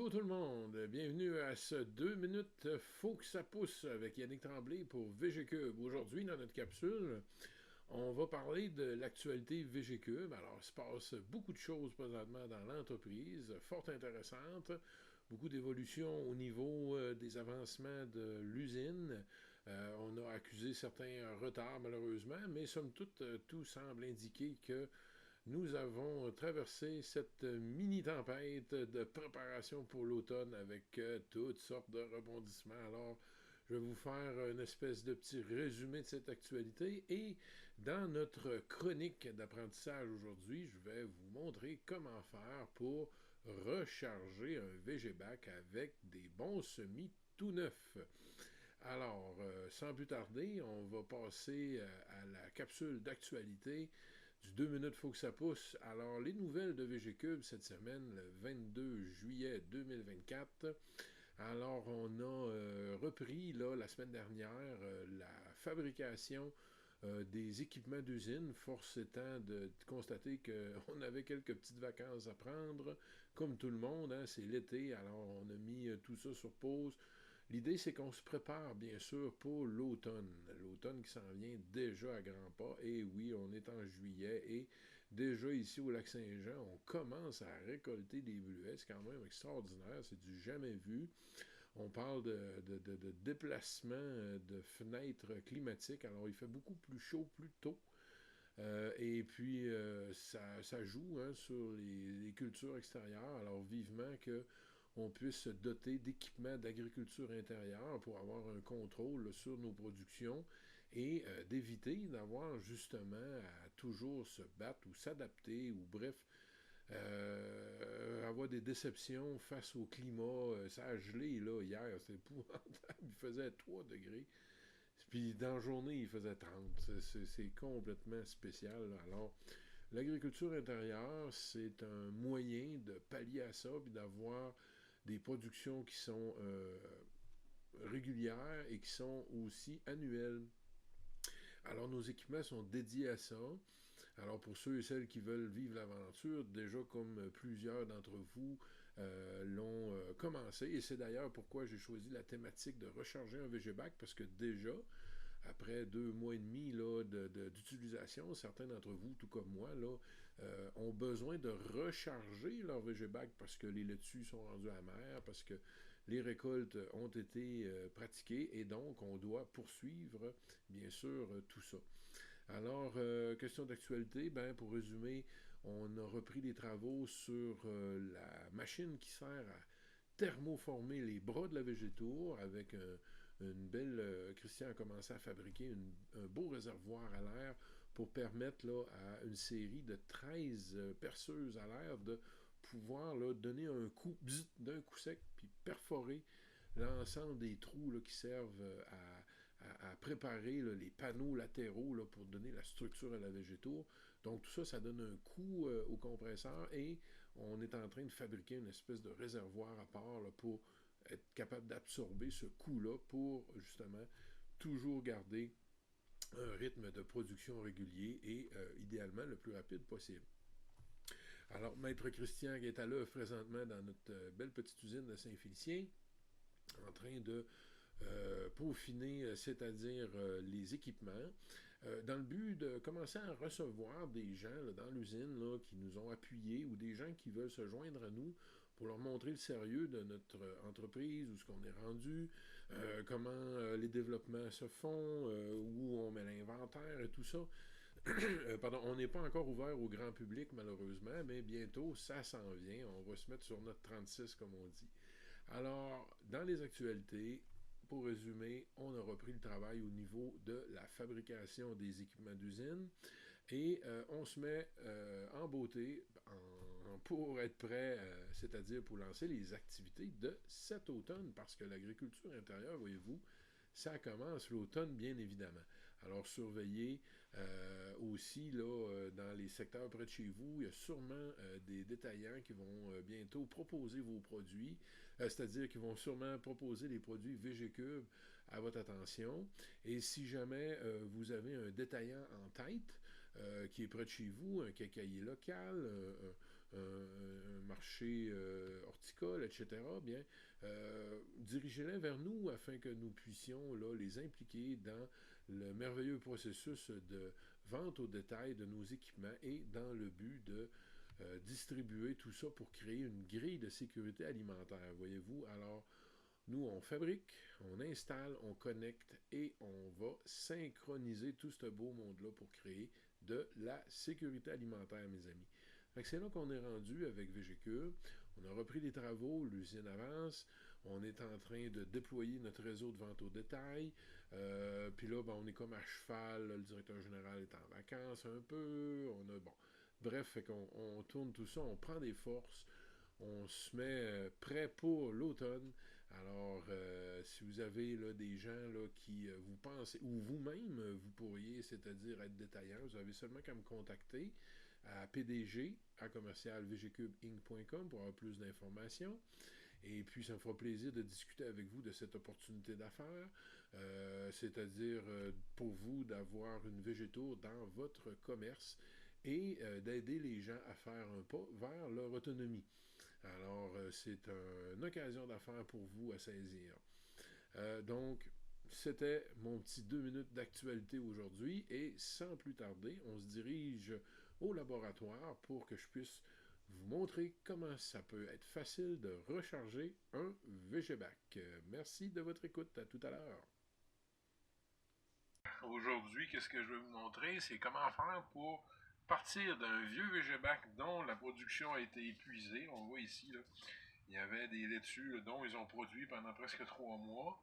Bonjour tout le monde, bienvenue à ce 2 minutes Faut que ça pousse avec Yannick Tremblay pour VGCube. Aujourd'hui, dans notre capsule, on va parler de l'actualité VGCube. Alors, il se passe beaucoup de choses présentement dans l'entreprise, fort intéressantes, beaucoup d'évolutions au niveau des avancements de l'usine. On a accusé certains retards malheureusement, mais somme toute, tout semble indiquer que nous avons traversé cette mini-tempête de préparation pour l'automne avec toutes sortes de rebondissements. Alors, je vais vous faire une espèce de petit résumé de cette actualité et dans notre chronique d'apprentissage aujourd'hui, je vais vous montrer comment faire pour recharger un VGBAC avec des bons semis tout neufs. Alors, sans plus tarder, on va passer à la capsule d'actualité du 2 minutes, faut que ça pousse. Alors, les nouvelles de VGCube cette semaine, le 22 juillet 2024. Alors, on a repris, là, la semaine dernière, la fabrication des équipements d'usine, force étant de constater qu'on avait quelques petites vacances à prendre, comme tout le monde, hein, c'est l'été, alors on a mis tout ça sur pause. L'idée, c'est qu'on se prépare, bien sûr, pour l'automne. L'automne qui s'en vient déjà à grands pas. Et oui, on est en juillet et déjà ici au Lac-Saint-Jean, on commence à récolter des bleuets. C'est quand même extraordinaire, c'est du jamais vu. On parle de déplacement de fenêtres climatiques. Alors, il fait beaucoup plus chaud plus tôt. Et puis, ça joue hein, sur les cultures extérieures. Alors, vivement que on puisse se doter d'équipements d'agriculture intérieure pour avoir un contrôle là, sur nos productions et d'éviter d'avoir justement à toujours se battre ou s'adapter ou bref, avoir des déceptions face au climat. Ça a gelé là, hier, c'était épouvantable. Il faisait 3 degrés. Puis dans la journée, il faisait 30. C'est complètement spécial. Là. Alors, l'agriculture intérieure, c'est un moyen de pallier à ça, puis d'avoir des productions qui sont régulières et qui sont aussi annuelles. Alors, nos équipements sont dédiés à ça. Alors, pour ceux et celles qui veulent vivre l'aventure, déjà comme plusieurs d'entre vous l'ont commencé, et c'est d'ailleurs pourquoi j'ai choisi la thématique de recharger un VGBAC, parce que déjà, après 2 mois et demi là, d'utilisation, certains d'entre vous, tout comme moi, là, ont besoin de recharger leur VGBAC parce que les laitues sont rendues amères, parce que les récoltes ont été pratiquées et donc on doit poursuivre, bien sûr, tout ça. Alors, question d'actualité, ben, pour résumer, on a repris les travaux sur la machine qui sert à thermoformer les bras de la végétour avec une belle... Christian a commencé à fabriquer un beau réservoir à l'air pour permettre là, à une série de 13 perceuses à l'air de pouvoir là, donner un coup d'un coup sec puis perforer l'ensemble des trous là, qui servent à préparer là, les panneaux latéraux là, pour donner la structure à la végétour. Donc tout ça, ça donne un coup au compresseur et on est en train de fabriquer une espèce de réservoir à part là, pour être capable d'absorber ce coup-là pour justement toujours garder un rythme de production régulier et idéalement le plus rapide possible. Alors, Maître Christian qui est à l'œuvre présentement dans notre belle petite usine de Saint-Félicien, en train de peaufiner, c'est-à-dire les équipements, dans le but de commencer à recevoir des gens là, dans l'usine là, qui nous ont appuyés ou des gens qui veulent se joindre à nous pour leur montrer le sérieux de notre entreprise, où ce qu'on est rendu, comment les développements se font, où on met l'inventaire et tout ça. Pardon, on n'est pas encore ouvert au grand public, malheureusement, mais bientôt, ça s'en vient. On va se mettre sur notre 36, comme on dit. Alors, dans les actualités, pour résumer, on a repris le travail au niveau de la fabrication des équipements d'usine et on se met en beauté pour être prêt, c'est-à-dire pour lancer les activités de cet automne, parce que l'agriculture intérieure, voyez-vous, ça commence l'automne, bien évidemment. Alors, surveillez aussi, là, dans les secteurs près de chez vous, il y a sûrement des détaillants qui vont bientôt proposer vos produits, c'est-à-dire qu'ils vont sûrement proposer les produits VGCube à votre attention. Et si jamais vous avez un détaillant en tête qui est près de chez vous, un quincaillier local, un marché horticoles, etc., bien, dirigez-les vers nous afin que nous puissions là, les impliquer dans le merveilleux processus de vente au détail de nos équipements et dans le but de distribuer tout ça pour créer une grille de sécurité alimentaire, voyez-vous. Alors, nous, on fabrique, on installe, on connecte et on va synchroniser tout ce beau monde-là pour créer de la sécurité alimentaire, mes amis. C'est là qu'on est rendu avec VGQ. On a repris les travaux, l'usine avance, on est en train de déployer notre réseau de vente au détail. Puis là, ben, on est comme à cheval, là, le directeur général est en vacances un peu. On a, bon, bref, fait qu'on on tourne tout ça, on prend des forces, on se met prêt pour l'automne. Alors, si vous avez là, des gens là, qui vous pensez, ou vous-même, vous pourriez, c'est-à-dire être détaillant, vous avez seulement qu'à me contacter à pdg à commercialvgcubeinc.com pour avoir plus d'informations. Et puis, ça me fera plaisir de discuter avec vous de cette opportunité d'affaires, c'est-à-dire pour vous d'avoir une végétour dans votre commerce et d'aider les gens à faire un pas vers leur autonomie. Alors, c'est une occasion d'affaires pour vous à saisir. Donc, c'était mon petit 2 minutes d'actualité aujourd'hui et sans plus tarder, on se dirige au laboratoire pour que je puisse vous montrer comment ça peut être facile de recharger un VGBAC. Merci de votre écoute. À tout à l'heure. Aujourd'hui, qu'est-ce que je vais vous montrer? C'est comment faire pour partir d'un vieux VGBAC dont la production a été épuisée. On voit ici, là, il y avait des laitues dont ils ont produit pendant presque 3 mois.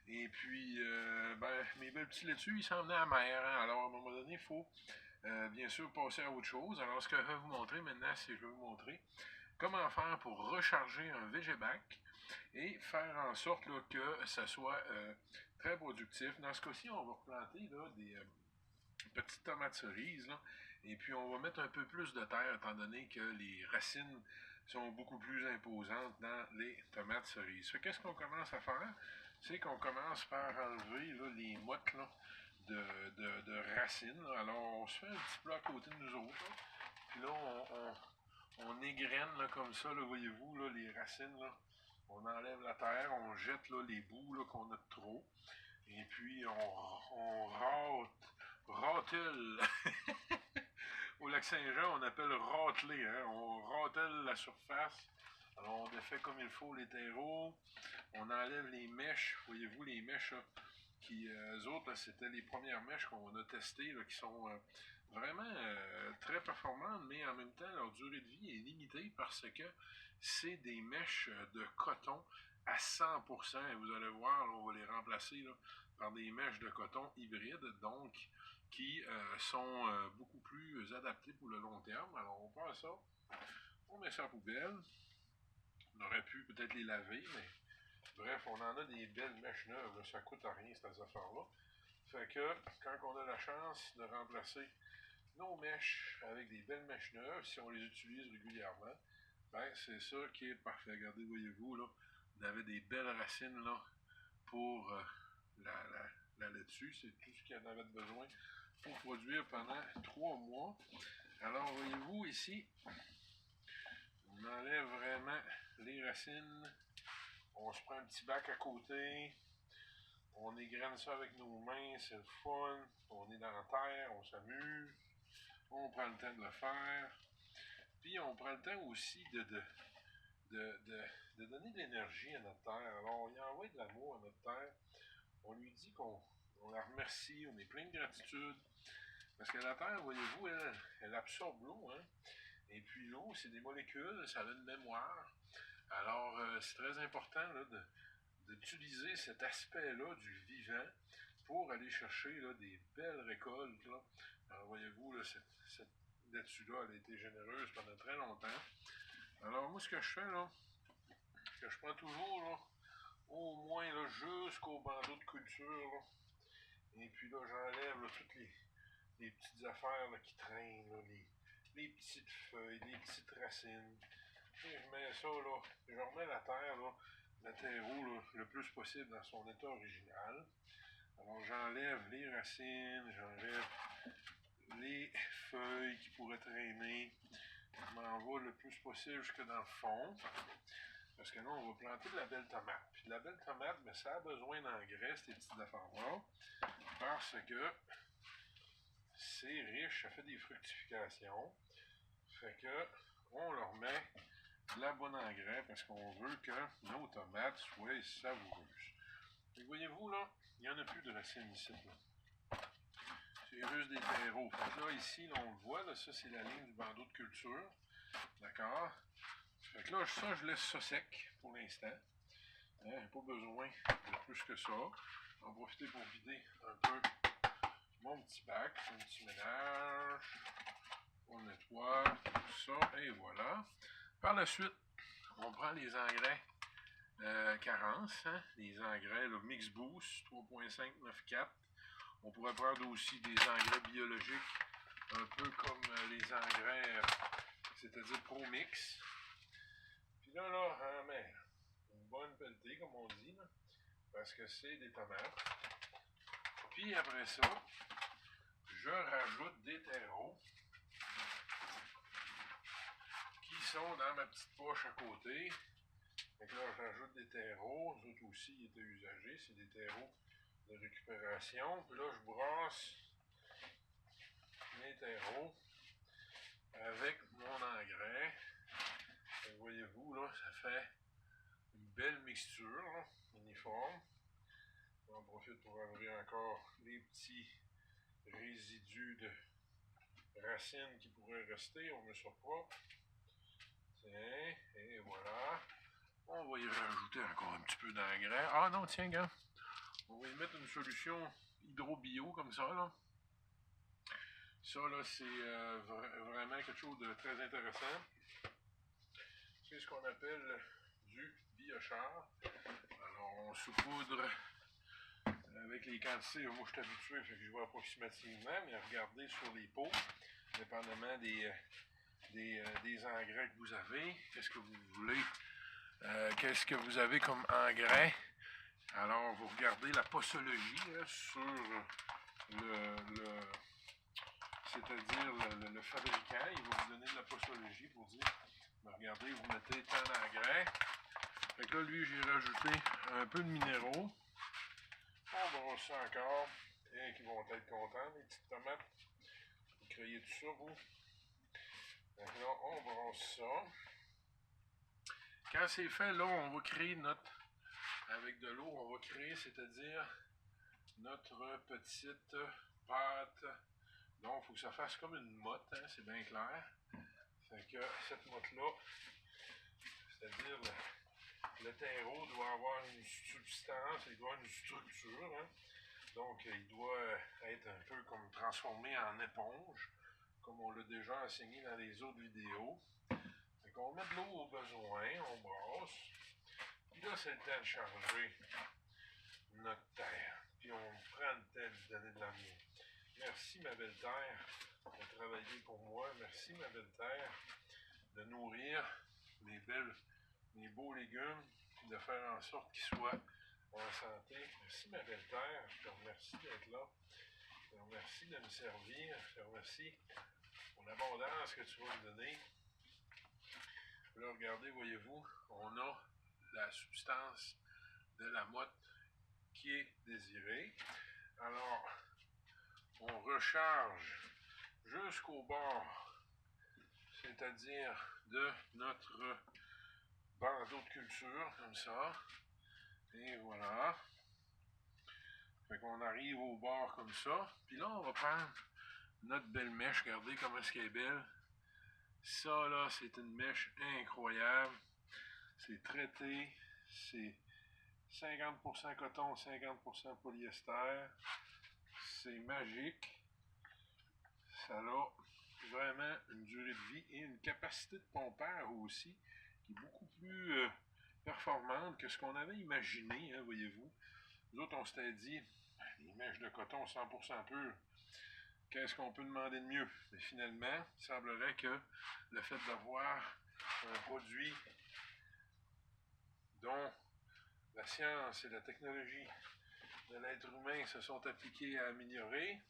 Et puis, mes belles petits laitues, ils s'en venaient amers. Hein? Alors, à un moment donné, il faut bien sûr passer à autre chose. Alors, ce que je vais vous montrer maintenant, c'est que je vais vous montrer comment faire pour recharger un VGBAC et faire en sorte là, que ça soit très productif. Dans ce cas-ci, on va replanter là, des petites tomates cerises. Là, et puis, on va mettre un peu plus de terre, étant donné que les racines sont beaucoup plus imposantes dans les tomates cerises. Qu'est-ce qu'on commence à faire? C'est qu'on commence par enlever là, les mottes là, de racines. Là. Alors, on se fait un petit plat à côté de nous autres. Là. Puis là, on égrène là, comme ça, là, voyez-vous, là, les racines. Là. On enlève la terre, on jette là, les bouts là, qu'on a de trop. Et puis, on râtelle. Au lac Saint-Jean, on appelle râteler. Hein? On râtelle la surface. Alors, on défait comme il faut les terreaux. On enlève les mèches. Voyez-vous, les mèches là, qui, eux autres, là, c'était les premières mèches qu'on a testées, là, qui sont vraiment très performantes, mais en même temps, leur durée de vie est limitée parce que c'est des mèches de coton à 100%. Et vous allez voir, là, on va les remplacer là, par des mèches de coton hybrides, donc qui sont beaucoup plus adaptées pour le long terme. Alors, on prend ça, on met ça en poubelle. On aurait pu peut-être les laver, mais bref, on en a des belles mèches neuves, là, ça coûte rien ces affaires-là. Fait que quand on a la chance de remplacer nos mèches avec des belles mèches neuves, si on les utilise régulièrement, ben c'est ça qui est parfait. Regardez, voyez-vous, là, on avait des belles racines là pour la laitue. C'est tout ce qu'il y en avait besoin pour produire pendant 3 mois. Alors, voyez-vous, ici, on enlève vraiment les racines. On se prend un petit bac à côté. On égrène ça avec nos mains, c'est le fun. On est dans la terre, on s'amuse. On prend le temps de le faire. Puis on prend le temps aussi de donner de l'énergie à notre terre. Alors on y envoie de l'amour à notre terre. On lui dit qu'on la remercie, on est plein de gratitude. Parce que la terre, voyez-vous, elle absorbe l'eau. Hein? Et puis l'eau, c'est des molécules, ça a une mémoire. Alors c'est très important là, d'utiliser cet aspect-là du vivant pour aller chercher là, des belles récoltes. Là. Alors, voyez-vous, là, cette laitue-là, elle a été généreuse pendant très longtemps. Alors, moi, ce que je fais, là, c'est que je prends toujours, là, au moins, là, jusqu'au bandeau de culture, là. Et puis là, j'enlève là, toutes les petites affaires là, qui traînent, là, les petites feuilles, les petites racines. Et je mets ça, là, je remets la terre, là, le terreau là, le plus possible dans son état original. Alors j'enlève les racines, j'enlève les feuilles qui pourraient traîner. Je m'en vais le plus possible jusque dans le fond. Parce que là, on va planter de la belle tomate. Puis la belle tomate, mais ça a besoin d'engrais, ces petites affaires-là, parce que c'est riche, ça fait des fructifications. Fait que on leur met de la bonne engrais parce qu'on veut que nos tomates soient savoureuses. Et voyez-vous là, il n'y en a plus de racines ici. C'est juste des terreaux. Fait que là, ici, là, on le voit, là, ça c'est la ligne du bandeau de culture. D'accord? Fait que là, ça, je laisse ça sec pour l'instant. Hein, pas besoin de plus que ça. On va profiter pour vider un peu mon petit bac, un petit ménage. On nettoie tout ça et voilà. Par la suite, on prend les engrais carence, hein, les engrais là, Mix Boost 3.594. On pourrait prendre aussi des engrais biologiques, un peu comme les engrais, c'est-à-dire Pro Mix. Puis là, mais une bonne pelletée, comme on dit, là, parce que c'est des tomates. Puis après ça, je rajoute des terreaux qui sont dans ma petite poche à côté. Fait que là, j'ajoute des terreaux. Les autres aussi, ils étaient usagés. C'est des terreaux de récupération. Puis là, je brasse mes terreaux avec mon engrais. Voyez-vous, là, ça fait une belle mixture, là, uniforme. On en profite pour enlever encore les petits résidus de racines qui pourraient rester. On met ça propre. Tiens, et voilà. On va y rajouter encore un petit peu d'engrais. Ah non, tiens, gars. On va y mettre une solution hydro-bio comme ça, là. Ça, là, c'est vraiment quelque chose de très intéressant. C'est ce qu'on appelle du biochar. Alors, on saupoudre avec les quantités. Moi, je suis habitué, fait que je vois approximativement, mais regardez sur les pots, dépendamment des engrais que vous avez, qu'est-ce que vous voulez, qu'est-ce que vous avez comme engrais. Alors, vous regardez la posologie là, sur c'est-à-dire le fabricant, il va vous donner de la posologie pour dire, regardez, vous mettez tant d'engrais. Fait que là, lui, j'ai rajouté un peu de minéraux. On brosse ça encore. Et qui vont être contents, les petites tomates. Vous créez tout ça, vous. Donc là, on brosse ça. Quand c'est fait, là, on va créer avec de l'eau, on va créer, c'est-à-dire notre petite pâte. Donc, il faut que ça fasse comme une motte, hein, c'est bien clair. Fait que cette motte-là, c'est-à-dire le terreau doit avoir une substance, il doit avoir une structure. Hein. Donc, il doit être un peu comme transformé en éponge, comme on l'a déjà enseigné dans les autres vidéos. Fait qu'on met de l'eau au besoin, on brasse. Puis là, c'est le temps de charger notre terre. Puis on prend le temps de donner de l'amour. Merci, ma belle terre, de travailler pour moi. Merci, ma belle terre, de nourrir mes beaux légumes, puis de faire en sorte qu'ils soient en santé. Merci, ma belle terre. Je te remercie d'être là. Je te remercie de me servir. Je te remercie pour l'abondance que tu vas me donner. Là, regardez, voyez-vous, on a la substance de la motte qui est désirée. Alors, on recharge jusqu'au bord, c'est-à-dire de notre bandeau de culture, comme ça. Et voilà. Fait qu'on arrive au bord comme ça. Puis là, on va prendre notre belle mèche. Regardez comment est-ce qu'elle est belle. Ça, là, c'est une mèche incroyable. C'est traité. C'est 50% coton, 50% polyester. C'est magique. Ça a vraiment une durée de vie et une capacité de pompage aussi qui est beaucoup plus performante que ce qu'on avait imaginé, hein, voyez-vous. Nous autres, on s'était dit, les mèches de coton 100% pures, qu'est-ce qu'on peut demander de mieux? Mais finalement, il semblerait que le fait d'avoir un produit dont la science et la technologie de l'être humain se sont appliqués à améliorer,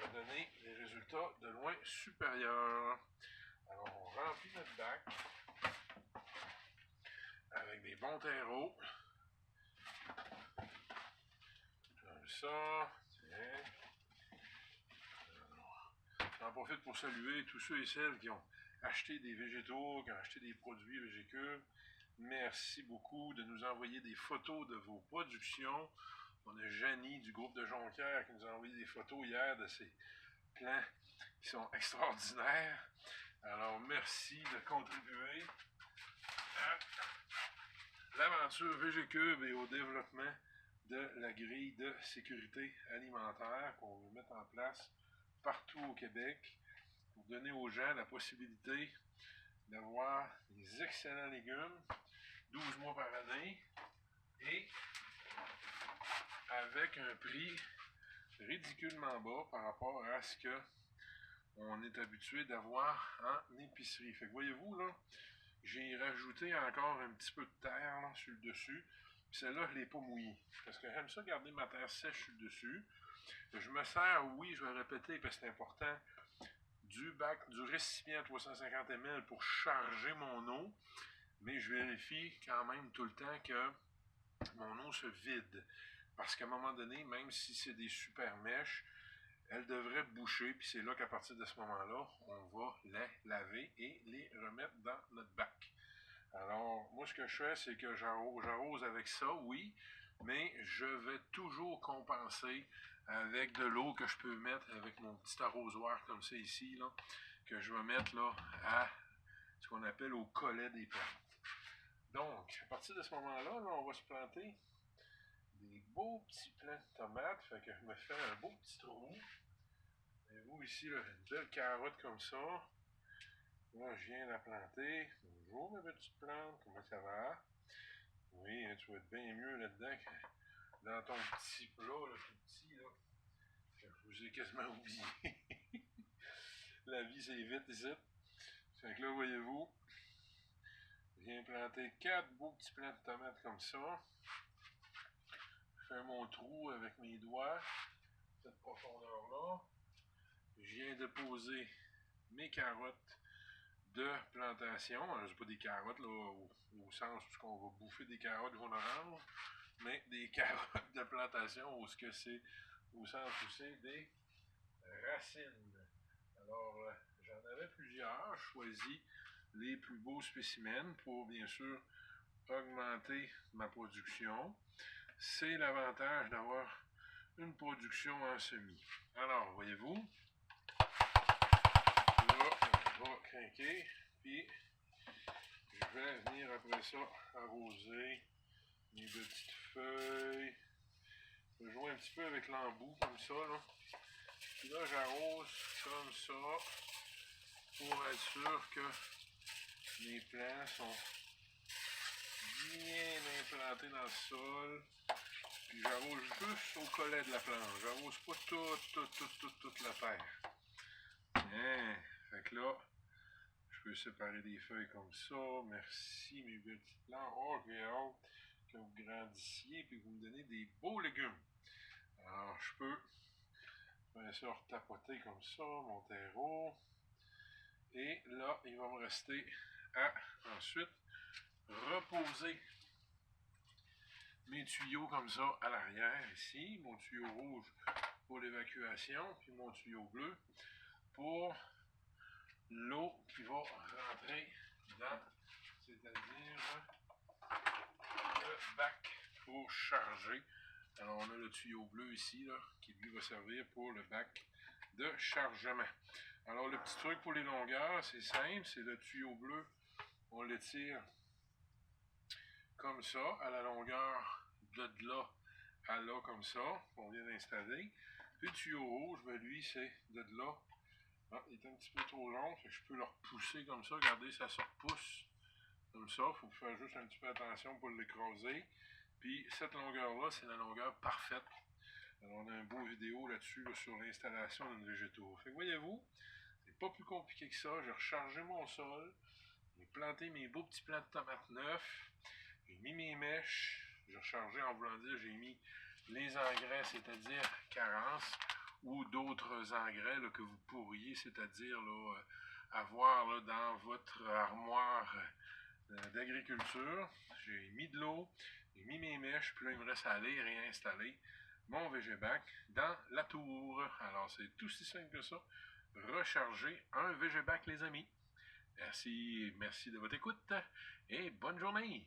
va donner des résultats de loin supérieurs. Alors, on remplit notre bac mes bons terreaux. Comme ça. Tiens. J'en profite pour saluer tous ceux et celles qui ont acheté des végétaux, qui ont acheté des produits végécubes. Merci beaucoup de nous envoyer des photos de vos productions. On a Janie du groupe de Jonquière qui nous a envoyé des photos hier de ses plants qui sont extraordinaires. Alors, merci de contribuer à l'aventure Végécube et au développement de la grille de sécurité alimentaire qu'on veut mettre en place partout au Québec pour donner aux gens la possibilité d'avoir des excellents légumes 12 mois par année et avec un prix ridiculement bas par rapport à ce que on est habitué d'avoir en épicerie. Fait que voyez-vous là, j'ai rajouté encore un petit peu de terre là, sur le dessus. Puis celle-là, je ne l'ai pas mouillée. Parce que j'aime ça garder ma terre sèche sur le dessus. Je me sers, oui, je vais répéter parce que c'est important, du récipient 350 ml pour charger mon eau. Mais je vérifie quand même tout le temps que mon eau se vide. Parce qu'à un moment donné, même si c'est des super mèches, elles devraient boucher, puis c'est là qu'à partir de ce moment-là, on va les laver et les remettre dans notre bac. Alors, moi, ce que je fais, c'est que j'arrose avec ça, oui, mais je vais toujours compenser avec de l'eau que je peux mettre avec mon petit arrosoir comme ça ici, là, que je vais mettre là à ce qu'on appelle au collet des plantes. Donc, à partir de ce moment-là, là, on va se planter des beaux petits plants de tomates. Fait que je me fais un beau petit trou. Et vous ici, là, une belle carotte comme ça. Là, je viens la planter. Bonjour ma petite plante, comment ça va? Oui, hein, tu vas être bien mieux là-dedans que dans ton petit plat, là, tout petit, là. Je vous ai quasiment oublié. La vie, c'est vite ici. Fait que là, voyez-vous, je viens planter 4 beaux petits plants de tomates comme ça. Je fais mon trou avec mes doigts, cette profondeur-là. Je viens de poser mes carottes de plantation. Alors, c'est pas des carottes là, au sens où on va bouffer des carottes jaune orange, mais des carottes de plantation où c'est au sens où c'est des racines. Alors, j'en avais plusieurs. Je choisis les plus beaux spécimens pour bien sûr augmenter ma production. C'est l'avantage d'avoir une production en semis. Alors, voyez-vous, là, on va craquer, puis je vais venir après ça arroser mes petites feuilles. Je joue un petit peu avec l'embout comme ça, là. Puis là, j'arrose comme ça pour être sûr que mes plants sont bien implantés dans le sol. Puis j'arrose juste au collet de la plante. J'arrose pas toute la terre. Bien. Fait que là, je peux séparer des feuilles comme ça. Merci mes petites plantes. Oh, j'ai hâte que vous grandissiez et que vous me donnez des beaux légumes. Alors, je peux faire ça retapoter comme ça, mon terreau. Et là, il va me rester à ensuite reposer mes tuyaux comme ça à l'arrière ici. Mon tuyau rouge pour l'évacuation, puis mon tuyau bleu pour l'eau qui va rentrer dans, c'est-à-dire le bac pour charger. Alors on a le tuyau bleu ici là, qui lui va servir pour le bac de chargement. Alors le petit truc pour les longueurs, c'est simple, c'est le tuyau bleu, on l'étire comme ça, à la longueur de là à là comme ça, qu'on vient d'installer. Puis le tuyau rouge, ben lui c'est de là. Ah, il est un petit peu trop long, fait que je peux le repousser comme ça, regardez, ça se repousse comme ça, il faut faire juste un petit peu attention pour l'écraser. Puis cette longueur-là, c'est la longueur parfaite. Alors on a un beau vidéo là-dessus là, sur l'installation d'une végétaux. Fait que voyez-vous, c'est pas plus compliqué que ça. J'ai rechargé mon sol, j'ai planté mes beaux petits plants de tomates neufs, j'ai mis mes mèches, j'ai rechargé en voulant dire, j'ai mis les engrais, c'est-à-dire carence, ou d'autres engrais là, que vous pourriez, c'est-à-dire là, avoir là, dans votre armoire d'agriculture. J'ai mis de l'eau, j'ai mis mes mèches, puis là, il me reste à aller réinstaller mon VGBac dans la tour. Alors, c'est tout si simple que ça. Recharger un VGBac, les amis. Merci de votre écoute et bonne journée.